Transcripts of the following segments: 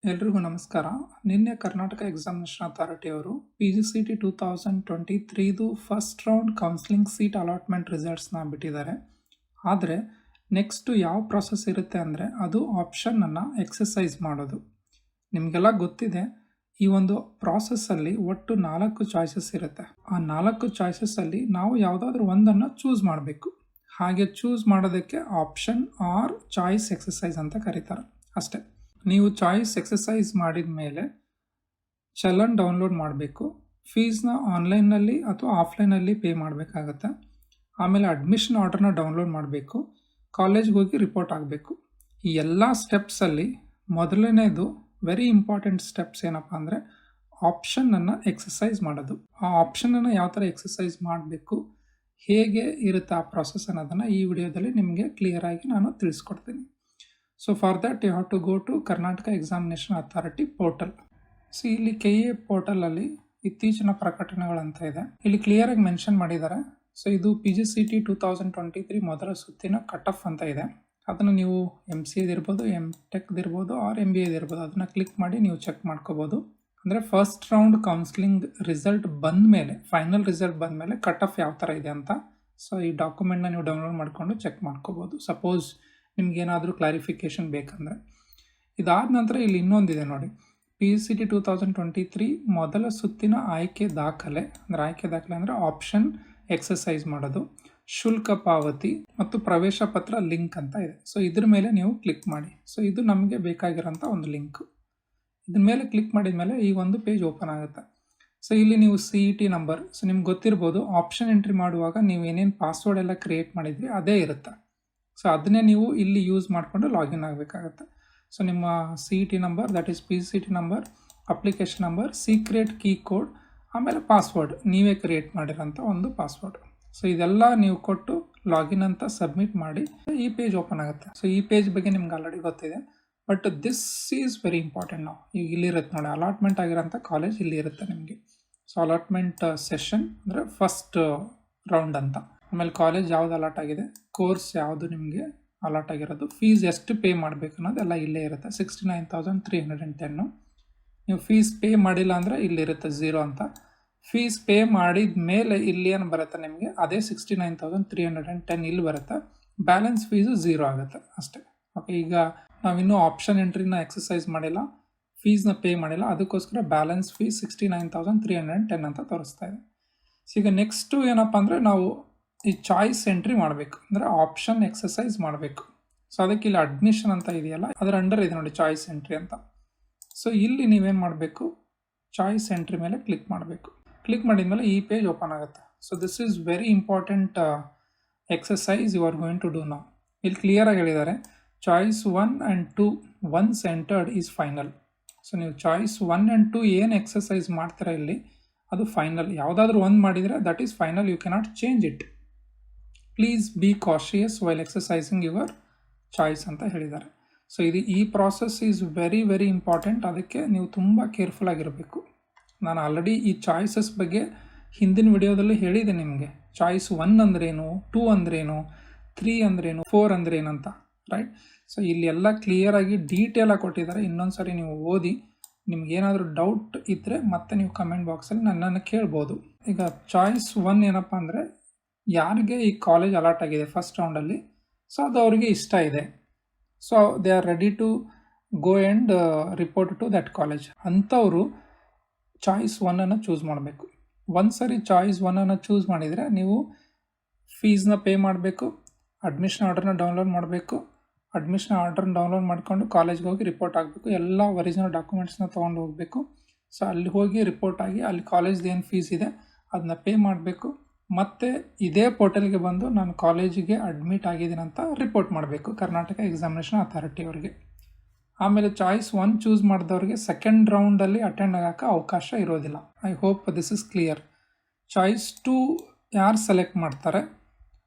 ಎಲ್ರಿಗೂ ನಮಸ್ಕಾರ. ನಿನ್ನೆ ಕರ್ನಾಟಕ ಎಕ್ಸಾಮಿನೇಷನ್ ಅಥಾರಿಟಿ ಅವರು PGCET 2023ದು first round counselling seat allotment ರಿಸಲ್ಟ್ಸ್ನ ಬಿಟ್ಟಿದ್ದಾರೆ. ಆದರೆ ನೆಕ್ಸ್ಟು ಯಾವ ಪ್ರಾಸೆಸ್ ಇರುತ್ತೆ ಅಂದರೆ ಅದು ಆಪ್ಷನನ್ನು ಎಕ್ಸಸೈಸ್ ಮಾಡೋದು. ನಿಮಗೆಲ್ಲ ಗೊತ್ತಿದೆ, ಈ ಒಂದು ಪ್ರಾಸೆಸ್ಸಲ್ಲಿ ಒಟ್ಟು 4 ಚಾಯ್ಸಸ್ ಇರುತ್ತೆ. ಆ 4 ಚಾಯ್ಸಸ್ಸಲ್ಲಿ ನಾವು ಯಾವುದಾದ್ರೂ ಒಂದನ್ನು ಚೂಸ್ ಮಾಡಬೇಕು. ಹಾಗೆ ಚೂಸ್ ಮಾಡೋದಕ್ಕೆ ಆಪ್ಷನ್ ಆರ್ ಚಾಯ್ಸ್ ಎಕ್ಸಸೈಸ್ ಅಂತ ಕರೀತಾರೆ ಅಷ್ಟೇ. ನೀವು ಚಾಯ್ಸ್ ಎಕ್ಸಸೈಸ್ ಮಾಡಿದ ಮೇಲೆ ಚಲನ್ ಡೌನ್ಲೋಡ್ ಮಾಡಬೇಕು. ಫೀಸ್ನ ಆನ್ಲೈನ್ನಲ್ಲಿ ಅಥವಾ ಆಫ್ಲೈನಲ್ಲಿ ಪೇ ಮಾಡಬೇಕಾಗತ್ತೆ. ಆಮೇಲೆ ಅಡ್ಮಿಷನ್ ಆರ್ಡರ್ನ ಡೌನ್ಲೋಡ್ ಮಾಡಬೇಕು. ಕಾಲೇಜ್ಗೆ ಹೋಗಿ ರಿಪೋರ್ಟ್ ಆಗಬೇಕು. ಈ ಎಲ್ಲ ಸ್ಟೆಪ್ಸಲ್ಲಿ ಮೊದಲನೇದು ವೆರಿ ಇಂಪಾರ್ಟೆಂಟ್ ಸ್ಟೆಪ್ಸ್ ಏನಪ್ಪ ಅಂದರೆ ಆಪ್ಷನನ್ನು ಎಕ್ಸಸೈಸ್ ಮಾಡೋದು. ಆ ಆಪ್ಷನನ್ನು ಯಾವ ಥರ ಎಕ್ಸಸೈಸ್ ಮಾಡಬೇಕು, ಹೇಗೆ ಇರುತ್ತೆ ಆ ಪ್ರಾಸೆಸ್ ಅನ್ನೋದನ್ನು ಈ ವಿಡಿಯೋದಲ್ಲಿ ನಿಮಗೆ ಕ್ಲಿಯರಾಗಿ ನಾನು ತಿಳಿಸ್ಕೊಡ್ತೀನಿ. So for that you have to go to Karnataka examination authority portal. So ಇಲ್ಲಿ KA ಪೋರ್ಟಲಲ್ಲಿ ಇತ್ತೀಚಿನ ಪ್ರಕಟಣೆಗಳಂತ ಇದೆ. ಇಲ್ಲಿ ಕ್ಲಿಯರಾಗಿ ಮೆನ್ಷನ್ ಮಾಡಿದ್ದಾರೆ. ಸೊ ಇದು PGCET 2023 ಮೊದಲ ಸುತ್ತಿನ ಕಟ್ ಆಫ್ ಅಂತ ಇದೆ. ಅದನ್ನು ನೀವು MCA ಇರ್ಬೋದು, MTech ಇರ್ಬೋದು, MBA ಇರ್ಬೋದು, ಅದನ್ನು ಕ್ಲಿಕ್ ಮಾಡಿ ನೀವು ಚೆಕ್ ಮಾಡ್ಕೋಬೋದು. ಅಂದರೆ ಫಸ್ಟ್ ರೌಂಡ್ ಕೌನ್ಸಿಲಿಂಗ್ ರಿಸಲ್ಟ್ ಬಂದ ಮೇಲೆ, ಫೈನಲ್ ರಿಸಲ್ಟ್ ಬಂದ ಮೇಲೆ ಕಟ್ ಆಫ್ ಯಾವ ಥರ ಇದೆ ಅಂತ ಸೊ ಈ ಡಾಕ್ಯುಮೆಂಟ್ನ ನೀವು ಡೌನ್ಲೋಡ್ ಮಾಡಿಕೊಂಡು ಚೆಕ್ ಮಾಡ್ಕೋಬೋದು. ಸಪೋಸ್ ನಿಮಗೇನಾದರೂ ಕ್ಲಾರಿಫಿಕೇಷನ್ ಬೇಕಂದರೆ. ಇದಾದ ನಂತರ ಇಲ್ಲಿ ಇನ್ನೊಂದಿದೆ ನೋಡಿ, PGCET 2023 ಮೊದಲ ಸುತ್ತಿನ ಆಯ್ಕೆ ದಾಖಲೆ ಅಂದರೆ ಆಪ್ಷನ್ ಎಕ್ಸಸೈಸ್ ಮಾಡೋದು, ಶುಲ್ಕ ಪಾವತಿ ಮತ್ತು ಪ್ರವೇಶ ಪತ್ರ ಲಿಂಕ್ ಅಂತ ಇದೆ. ಸೊ ಇದ್ರ ಮೇಲೆ ನೀವು ಕ್ಲಿಕ್ ಮಾಡಿ. ಸೊ ಇದು ನಮಗೆ ಬೇಕಾಗಿರೋಂಥ ಒಂದು ಲಿಂಕ್. ಇದ್ರ ಮೇಲೆ ಕ್ಲಿಕ್ ಮಾಡಿದ ಮೇಲೆ ಈ ಒಂದು ಪೇಜ್ ಓಪನ್ ಆಗುತ್ತೆ. ಸೊ ಇಲ್ಲಿ ನೀವು CET ನಂಬರ್, ಸೊ ನಿಮ್ಗೆ ಗೊತ್ತಿರ್ಬೋದು ಆಪ್ಷನ್ ಎಂಟ್ರಿ ಮಾಡುವಾಗ ನೀವು ಏನೇನು ಪಾಸ್ವರ್ಡ್ ಎಲ್ಲ ಕ್ರಿಯೇಟ್ ಮಾಡಿದ್ರಿ ಅದೇ ಇರುತ್ತೆ. ಸೊ ಅದನ್ನೇ ನೀವು ಇಲ್ಲಿ ಯೂಸ್ ಮಾಡಿಕೊಂಡು ಲಾಗಿನ್ ಆಗಬೇಕಾಗತ್ತೆ. ಸೊ ನಿಮ್ಮ CET number, that is PGCET number, application number, secret key code, ಆಮೇಲೆ ಪಾಸ್ವರ್ಡ್ ನೀವೇ ಕ್ರಿಯೇಟ್ ಮಾಡಿರೋಂಥ ಒಂದು ಪಾಸ್ವರ್ಡ್. ಸೊ ಇದೆಲ್ಲ ನೀವು ಕೊಟ್ಟು ಲಾಗಿನ್ ಅಂತ ಸಬ್ಮಿಟ್ ಮಾಡಿ ಈ ಪೇಜ್ ಓಪನ್ ಆಗುತ್ತೆ. ಸೊ ಈ ಪೇಜ್ ಬಗ್ಗೆ ನಿಮ್ಗೆ ಆಲ್ರೆಡಿ ಗೊತ್ತಿದೆ, but this is very important. ನಾವು ಈಗ ಇಲ್ಲಿರುತ್ತೆ ನೋಡಿ, ಅಲಾಟ್ಮೆಂಟ್ ಆಗಿರೋಂಥ ಕಾಲೇಜ್ ಇಲ್ಲಿ ಇರುತ್ತೆ ನಿಮಗೆ. ಸೊ ಅಲಾಟ್ಮೆಂಟ್ ಸೆಷನ್ ಅಂದರೆ ಫಸ್ಟ್ ರೌಂಡ್ ಅಂತ, ಆಮೇಲೆ ಕಾಲೇಜ್ ಯಾವ್ದು ಅಲಾಟ್ ಆಗಿದೆ, ಕೋರ್ಸ್ ಯಾವುದು ನಿಮಗೆ ಅಲಾಟ್ ಆಗಿರೋದು, ಫೀಸ್ ಎಷ್ಟು ಪೇ ಮಾಡಬೇಕು ಅನ್ನೋದೆಲ್ಲ ಇಲ್ಲೇ ಇರುತ್ತೆ. 69,310. ನೀವು ಫೀಸ್ ಪೇ ಮಾಡಿಲ್ಲ ಅಂದರೆ ಇಲ್ಲಿರುತ್ತೆ 0 ಅಂತ. ಫೀಸ್ ಪೇ ಮಾಡಿದ ಮೇಲೆ ಇಲ್ಲಿ ಏನು ಬರುತ್ತೆ ನಿಮಗೆ, ಅದೇ 69,310 ಇಲ್ಲಿ ಬರುತ್ತೆ. ಬ್ಯಾಲೆನ್ಸ್ ಫೀಸು 0 ಆಗುತ್ತೆ ಅಷ್ಟೇ. ಓಕೆ, ಈಗ ನಾವಿನ್ನೂ ಆಪ್ಷನ್ ಎಂಟ್ರಿನ ಎಕ್ಸಸೈಸ್ ಮಾಡಿಲ್ಲ, ಫೀಸ್ನ ಪೇ ಮಾಡಿಲ್ಲ, ಅದಕ್ಕೋಸ್ಕರ ಬ್ಯಾಲೆನ್ಸ್ ಫೀಸ್ 69,310 ಅಂತ ತೋರಿಸ್ತಾ ಇದೆ. ಸೊ ಈಗ ನೆಕ್ಸ್ಟು ಏನಪ್ಪ ಅಂದರೆ ನಾವು ಈ ಚಾಯ್ಸ್ ಎಂಟ್ರಿ ಮಾಡಬೇಕು, ಅಂದರೆ ಆಪ್ಷನ್ ಎಕ್ಸಸೈಸ್ ಮಾಡಬೇಕು. ಸೊ ಅದಕ್ಕೆ ಇಲ್ಲಿ ಅಡ್ಮಿಷನ್ ಅಂತ ಇದೆಯಲ್ಲ, ಅದರ ಅಂಡರ್ ಇದೆ ನೋಡಿ ಚಾಯ್ಸ್ ಎಂಟ್ರಿ ಅಂತ. ಸೊ ಇಲ್ಲಿ ನೀವೇನು ಮಾಡಬೇಕು, ಚಾಯ್ಸ್ ಎಂಟ್ರಿ ಮೇಲೆ ಕ್ಲಿಕ್ ಮಾಡಬೇಕು. ಕ್ಲಿಕ್ ಮಾಡಿದ ಮೇಲೆ ಈ ಪೇಜ್ ಓಪನ್ ಆಗುತ್ತೆ. So this is very important exercise you are going to do now. ಇಲ್ಲಿ ಕ್ಲಿಯರಾಗಿ ಹೇಳಿದ್ದಾರೆ, choice 1 and 2 once entered is final. So ನೀವು ಚಾಯ್ಸ್ 1 and 2 ಏನು ಎಕ್ಸಸೈಸ್ ಮಾಡ್ತೀರಾ ಇಲ್ಲಿ ಅದು ಫೈನಲ್. ಯಾವುದಾದ್ರೂ ಒಂದು ಮಾಡಿದರೆ that is final, you cannot change it. Please be cautious while exercising your choice ಅಂತ ಹೇಳಿದ್ದಾರೆ. ಸೊ ಈ process is very very important. ಅದಕ್ಕೆ ನೀವು ತುಂಬ ಕೇರ್ಫುಲ್ ಆಗಿರಬೇಕು. ನಾನು ಆಲ್ರೆಡಿ ಈ ಚಾಯ್ಸಸ್ ಬಗ್ಗೆ ಹಿಂದಿನ ವಿಡಿಯೋದಲ್ಲಿ ಹೇಳಿದೆ ನಿಮಗೆ. ಚಾಯ್ಸ್ 1 ಅಂದ್ರೇನು, 2 ಅಂದ್ರೇನು, 3 ಅಂದ್ರೇನು, 4 ಅಂದ್ರೇನು ಅಂತ, ರೈಟ್? ಸೊ ಇಲ್ಲಿ ಎಲ್ಲ ಕ್ಲಿಯರಾಗಿ ಡೀಟೇಲಾಗಿ ಕೊಟ್ಟಿದ್ದಾರೆ. ಇನ್ನೊಂದು ಸರಿ ನೀವು ಓದಿ. ನಿಮ್ಗೇನಾದರೂ ಡೌಟ್ ಇದ್ದರೆ ಮತ್ತೆ ನೀವು ಕಮೆಂಟ್ ಬಾಕ್ಸಲ್ಲಿ ನನ್ನನ್ನು ಕೇಳ್ಬೋದು. ಈಗ ಚಾಯ್ಸ್ 1 ಏನಪ್ಪ ಅಂದರೆ, ಯಾರಿಗೆ ಈ ಕಾಲೇಜ್ ಅಲಾಟ್ ಆಗಿದೆ ಫಸ್ಟ್ ರೌಂಡಲ್ಲಿ, ಸೊ ಅದು ಅವರಿಗೆ ಇಷ್ಟ ಇದೆ, so they are ready to go and report to that college ಅಂಥವರು ಚಾಯ್ಸ್ 1 ಚೂಸ್ ಮಾಡಬೇಕು. ಒಂದು ಸರಿ ಚಾಯ್ಸ್ 1 ಚೂಸ್ ಮಾಡಿದರೆ ನೀವು ಫೀಸ್ನ ಪೇ ಮಾಡಬೇಕು, ಅಡ್ಮಿಷನ್ ಆರ್ಡರ್ನ ಡೌನ್ಲೋಡ್ ಮಾಡಬೇಕು. ಅಡ್ಮಿಷನ್ ಆರ್ಡರ್ನ ಡೌನ್ಲೋಡ್ ಮಾಡಿಕೊಂಡು ಕಾಲೇಜ್ಗೆ ಹೋಗಿ ರಿಪೋರ್ಟ್ ಆಗಬೇಕು. ಎಲ್ಲ ಒರಿಜಿನಲ್ ಡಾಕ್ಯುಮೆಂಟ್ಸ್ನ ತೊಗೊಂಡು ಹೋಗಬೇಕು. ಸೊ ಅಲ್ಲಿ ಹೋಗಿ ರಿಪೋರ್ಟ್ ಆಗಿ ಅಲ್ಲಿ ಕಾಲೇಜ್ದು ಏನು ಫೀಸ್ ಇದೆ ಅದನ್ನ ಪೇ ಮಾಡಬೇಕು. ಮತ್ತು ಇದೇ ಪೋರ್ಟಲ್ಗೆ ಬಂದು ನಾನು ಕಾಲೇಜಿಗೆ ಅಡ್ಮಿಟ್ ಆಗಿದ್ದೀನಿ ಅಂತ ರಿಪೋರ್ಟ್ ಮಾಡಬೇಕು ಕರ್ನಾಟಕ ಎಕ್ಸಾಮಿನೇಷನ್ ಅಥಾರಿಟಿ ಅವರಿಗೆ. ಆಮೇಲೆ ಚಾಯ್ಸ್ 1 ಚೂಸ್ ಮಾಡಿದವ್ರಿಗೆ ಸೆಕೆಂಡ್ ರೌಂಡಲ್ಲಿ ಅಟೆಂಡ್ ಆಗೋಕ್ಕೆ ಅವಕಾಶ ಇರೋದಿಲ್ಲ. I hope this is clear. Choice 2 ಯಾರು ಸೆಲೆಕ್ಟ್ ಮಾಡ್ತಾರೆ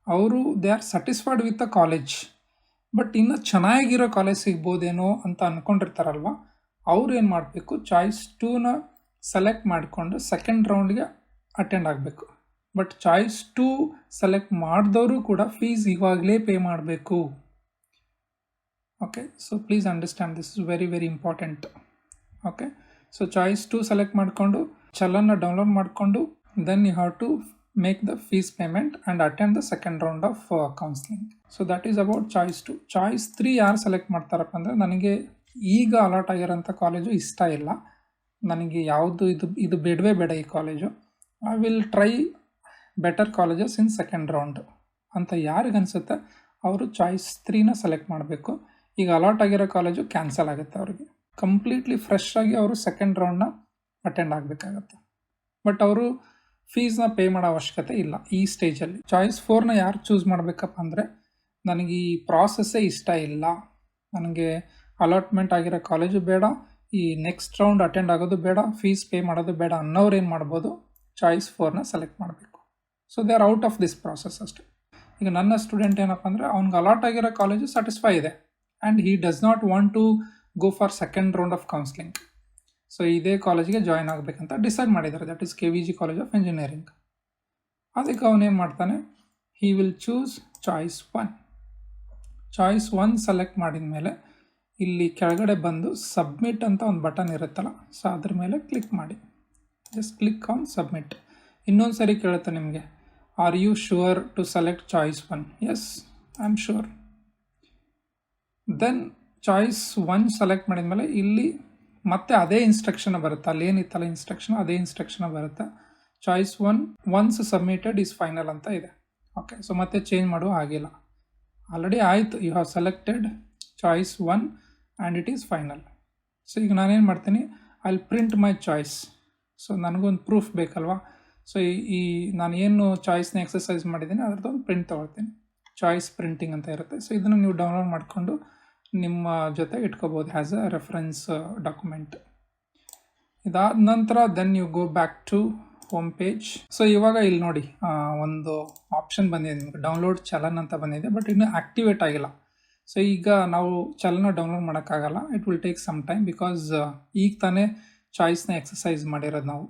ಅವರು they are satisfied with the college, but ಇನ್ನು ಚೆನ್ನಾಗಿರೋ ಕಾಲೇಜ್ ಸಿಗ್ಬೋದೇನೋ ಅಂತ ಅಂದ್ಕೊಂಡಿರ್ತಾರಲ್ವ, ಅವ್ರು ಏನು ಮಾಡಬೇಕು, ಚಾಯ್ಸ್ 2 ಸೆಲೆಕ್ಟ್ ಮಾಡಿಕೊಂಡು ಸೆಕೆಂಡ್ ರೌಂಡ್ಗೆ ಅಟೆಂಡ್ ಆಗಬೇಕು. ಬಟ್ ಚಾಯ್ಸ್ 2 ಸೆಲೆಕ್ಟ್ ಮಾಡಿದವರು ಕೂಡ ಫೀಸ್ ಇವಾಗಲೇ ಪೇ ಮಾಡಬೇಕು. Okay, so please understand, this is very very important. Okay. So choice 2 select ಮಾಡಿಕೊಂಡು ಚಲನ್ನ ಡೌನ್ಲೋಡ್ ಮಾಡಿಕೊಂಡು then you have to make the fees payment and attend the second round of counselling. So that is about choice 2. Choice 3 ಯಾರು select ಮಾಡ್ತಾರಪ್ಪ ಅಂದರೆ, ನನಗೆ ಈಗ allot ಆಗಿರೋಂಥ college ಇಷ್ಟ ಇಲ್ಲ, ನನಗೆ ಯಾವುದು ಇದು ಬೇಡವೇ ಬೇಡ ಈ college, I will try better colleges in second round ಅಂತ ಯಾರಿಗನ್ಸುತ್ತೆ ಅವರು ಚಾಯ್ಸ್ 3ನ ಸೆಲೆಕ್ಟ್ ಮಾಡಬೇಕು. ಈಗ ಅಲಾಟ್ ಆಗಿರೋ ಕಾಲೇಜು ಕ್ಯಾನ್ಸಲ್ ಆಗುತ್ತೆ ಅವ್ರಿಗೆ. ಕಂಪ್ಲೀಟ್ಲಿ ಫ್ರೆಶ್ ಆಗಿ ಅವರು ಸೆಕೆಂಡ್ ರೌಂಡ್ನ ಅಟೆಂಡ್ ಆಗಬೇಕಾಗತ್ತೆ. ಬಟ್ ಅವರು ಫೀಸ್ನ ಪೇ ಮಾಡೋ ಅವಶ್ಯಕತೆ ಇಲ್ಲ ಈ ಸ್ಟೇಜಲ್ಲಿ. ಚಾಯ್ಸ್ 4ನ ಯಾರು ಚೂಸ್ ಮಾಡಬೇಕಪ್ಪ ಅಂದರೆ, ನನಗೆ ಈ ಪ್ರಾಸೆಸ್ಸೇ ಇಷ್ಟ ಇಲ್ಲ, ನನಗೆ ಅಲಾಟ್ಮೆಂಟ್ ಆಗಿರೋ ಕಾಲೇಜು ಬೇಡ, ಈ ನೆಕ್ಸ್ಟ್ ರೌಂಡ್ ಅಟೆಂಡ್ ಆಗೋದು ಬೇಡ, ಫೀಸ್ ಪೇ ಮಾಡೋದು ಬೇಡ ಅನ್ನೋರು ಏನು ಮಾಡ್ಬೋದು, ಚಾಯ್ಸ್ 4ನ ಸೆಲೆಕ್ಟ್ ಮಾಡಬೇಕು. So they are out of this process ಅಷ್ಟೇ. ಈಗ ನನ್ನ ಸ್ಟೂಡೆಂಟ್ ಏನಪ್ಪ ಅಂದರೆ, ಅವ್ನಿಗೆ ಅಲಾಟ್ ಆಗಿರೋ ಕಾಲೇಜು ಸ್ಯಾಟಿಸ್ಫೈ ಇದೆ and he does not want to go for second round of counselling. So ಇದೇ ಕಾಲೇಜಿಗೆ ಜಾಯ್ನ್ ಆಗಬೇಕಂತ ಡಿಸೈಡ್ ಮಾಡಿದ್ದಾರೆ, that is KVG college of engineering. ಅದಕ್ಕೆ ಅವನೇನು ಮಾಡ್ತಾನೆ, he will choose choice 1. Choice 1 select ಮಾಡಿದ ಮೇಲೆ ಇಲ್ಲಿ ಕೆಳಗಡೆ ಬಂದು ಸಬ್ಮಿಟ್ ಅಂತ ಒಂದು ಬಟನ್ ಇರುತ್ತಲ್ಲ, ಸೊ ಅದ್ರ ಮೇಲೆ ಕ್ಲಿಕ್ ಮಾಡಿ. Just click on submit. ಇನ್ನೊಂದು ಸರಿ ಕೇಳುತ್ತೆ ನಿಮಗೆ, are you sure to select choice 1? Yes, I am sure. Then choice 1 select ಮಾಡಿದ ಮೇಲೆ ಇಲ್ಲಿ ಮತ್ತೆ ಅದೇ ಇನ್ಸ್ಟ್ರಕ್ಷನ್ ಬರುತ್ತೆ, ಅಲ್ಲಿ ಏನಿತ್ತಲ್ಲ ಇನ್ಸ್ಟ್ರಕ್ಷನ್, ಅದೇ ಇನ್ಸ್ಟ್ರಕ್ಷನ್ ಬರುತ್ತೆ. Choice 1 once submitted is final ಅಂತ ಇದೆ. ಓಕೆ, ಸೊ ಮತ್ತೆ ಚೇಂಜ್ ಮಾಡುವ ಆಗಿಲ್ಲ, ಆಲ್ರೆಡಿ ಆಯಿತು. You have selected choice 1 and it is final. So ಈಗ ನಾನೇನು ಮಾಡ್ತೀನಿ, I will print my choice. So ನನಗೊಂದು ಪ್ರೂಫ್ ಬೇಕಲ್ವಾ, ಸೊ ಈ ನಾನು ಏನು ಚಾಯ್ಸ್ನ ಎಕ್ಸಸೈಸ್ ಮಾಡಿದ್ದೀನಿ ಅದ್ರದ್ದೊಂದು ಪ್ರಿಂಟ್ ತೊಗೊಳ್ತೀನಿ. ಚಾಯ್ಸ್ ಪ್ರಿಂಟಿಂಗ್ ಅಂತ ಇರುತ್ತೆ. ಸೊ ಇದನ್ನು ನೀವು ಡೌನ್ಲೋಡ್ ಮಾಡಿಕೊಂಡು ನಿಮ್ಮ ಜೊತೆ ಇಟ್ಕೋಬೋದು ಆ್ಯಸ್ ಅ ರೆಫರೆನ್ಸ್ ಡಾಕ್ಯುಮೆಂಟ್. ಇದಾದ ನಂತರ then you go back to home page. So ಇವಾಗ ಇಲ್ಲಿ ನೋಡಿ, ಒಂದು ಆಪ್ಷನ್ ಬಂದಿದೆ ನಿಮಗೆ, ಡೌನ್ಲೋಡ್ ಚಲನ್ ಅಂತ ಬಂದಿದೆ, ಬಟ್ ಇನ್ನೂ ಆ್ಯಕ್ಟಿವೇಟ್ ಆಗಿಲ್ಲ. ಸೊ ಈಗ ನಾವು ಚಲನ ಡೌನ್ಲೋಡ್ ಮಾಡೋಕ್ಕಾಗಲ್ಲ, it will take some time, because ಈಗ ತಾನೇ ಚಾಯ್ಸ್ನ ಎಕ್ಸಸೈಸ್ ಮಾಡಿರೋದು ನಾವು.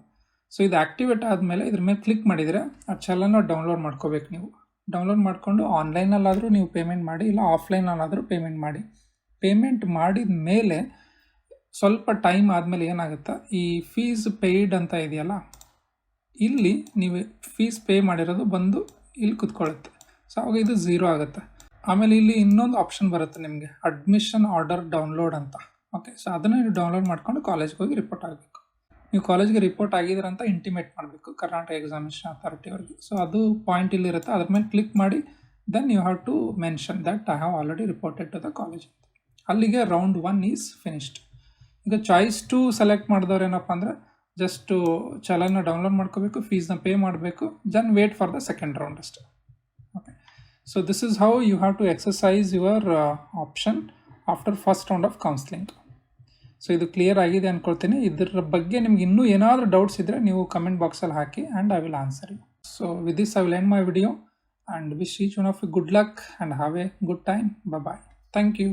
ಸೊ ಇದು ಆ್ಯಕ್ಟಿವೇಟ್ ಆದಮೇಲೆ ಇದ್ರ ಮೇಲೆ ಕ್ಲಿಕ್ ಮಾಡಿದರೆ ಆ ಚಲನ ಡೌನ್ಲೋಡ್ ಮಾಡ್ಕೋಬೇಕು ನೀವು. ಡೌನ್ಲೋಡ್ ಮಾಡಿಕೊಂಡು ಆನ್ಲೈನಲ್ಲಾದರೂ ನೀವು ಪೇಮೆಂಟ್ ಮಾಡಿ, ಇಲ್ಲ ಆಫ್ಲೈನಲ್ಲಾದರೂ ಪೇಮೆಂಟ್ ಮಾಡಿ. ಪೇಮೆಂಟ್ ಮಾಡಿದ ಮೇಲೆ ಸ್ವಲ್ಪ ಟೈಮ್ ಆದಮೇಲೆ ಏನಾಗುತ್ತೆ, ಈ ಫೀಸ್ ಪೇಯ್ಡ್ ಅಂತ ಇದೆಯಲ್ಲ, ಇಲ್ಲಿ ನೀವು ಫೀಸ್ ಪೇ ಮಾಡಿರೋದು ಬಂದು ಇಲ್ಲಿ ಕುತ್ಕೊಳ್ಳುತ್ತೆ. ಸೊ ಅವಾಗ ಇದು 0 ಆಗುತ್ತೆ. ಆಮೇಲೆ ಇಲ್ಲಿ ಇನ್ನೊಂದು ಆಪ್ಷನ್ ಬರುತ್ತೆ ನಿಮಗೆ, ಅಡ್ಮಿಷನ್ ಆರ್ಡರ್ ಡೌನ್ಲೋಡ್ ಅಂತ. ಓಕೆ, ಸೊ ಅದನ್ನು ನೀವು ಡೌನ್ಲೋಡ್ ಮಾಡ್ಕೊಂಡು ಕಾಲೇಜ್ಗೆ ಹೋಗಿ ರಿಪೋರ್ಟ್ ಆಗಬೇಕು. ನೀವು ಕಾಲೇಜ್ಗೆ ರಿಪೋರ್ಟ್ ಆಗಿದ್ರೆ ಅಂತ ಇಂಟಿಮೇಟ್ ಮಾಡಬೇಕು ಕರ್ನಾಟಕ ಎಕ್ಸಾಮಿನೇಷನ್ ಅಥಾರಿಟಿ ಅವ್ರಿಗೆ. ಸೊ ಅದು ಪಾಯಿಂಟ್ ಇಲ್ಲಿರುತ್ತೆ, ಅದ್ರ ಮೇಲೆ ಕ್ಲಿಕ್ ಮಾಡಿ then you have to mention that I have already reported to the college. ಅಲ್ಲಿಗೆ ರೌಂಡ್ 1 ಈಸ್ ಫಿನಿಶ್ಡ್. ಈಗ ಚಾಯ್ಸ್ 2 ಸೆಲೆಕ್ಟ್ ಮಾಡಿದವ್ರು ಏನಪ್ಪ ಅಂದರೆ, ಜಸ್ಟು ಚಲನ ಡೌನ್ಲೋಡ್ ಮಾಡ್ಕೋಬೇಕು, ಫೀಸ್ನ ಪೇ ಮಾಡಬೇಕು, then wait for the second round ಅಷ್ಟೇ. Okay, so this is how you have to exercise your option after first round of counselling. So ಇದು clear ಆಗಿದೆ ಅಂದ್ಕೊಳ್ತೀನಿ. ಇದರ ಬಗ್ಗೆ ನಿಮ್ಗೆ ಇನ್ನೂ ಏನಾದರೂ ಡೌಟ್ಸ್ ಇದ್ದರೆ ನೀವು ಕಮೆಂಟ್ ಬಾಕ್ಸಲ್ಲಿ ಹಾಕಿ and I will answer you. So with this I will end my video and wish each one of you good luck and have a good time. Bye. Thank you.